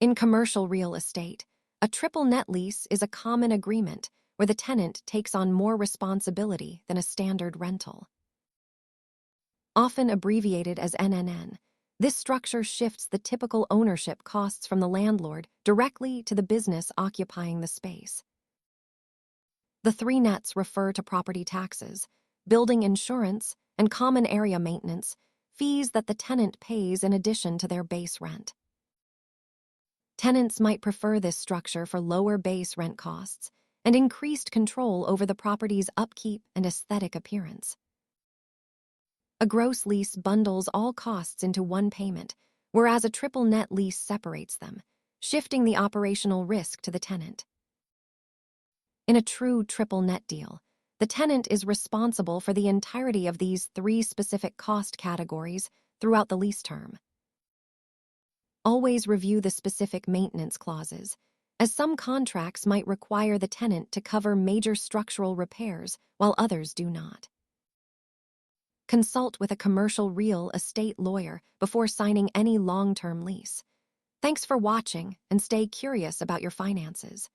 In commercial real estate, a triple net lease is a common agreement where the tenant takes on more responsibility than a standard rental. Often abbreviated as NNN, this structure shifts the typical ownership costs from the landlord directly to the business occupying the space. The three nets refer to property taxes, building insurance, and common area maintenance, fees that the tenant pays in addition to their base rent. Tenants might prefer this structure for lower base rent costs and increased control over the property's upkeep and aesthetic appearance. A gross lease bundles all costs into one payment, whereas a triple net lease separates them, shifting the operational risk to the tenant. In a true triple net deal, the tenant is responsible for the entirety of these three specific cost categories throughout the lease term. Always review the specific maintenance clauses, as some contracts might require the tenant to cover major structural repairs while others do not. Consult with a commercial real estate lawyer before signing any long-term lease. Thanks for watching, and stay curious about your finances.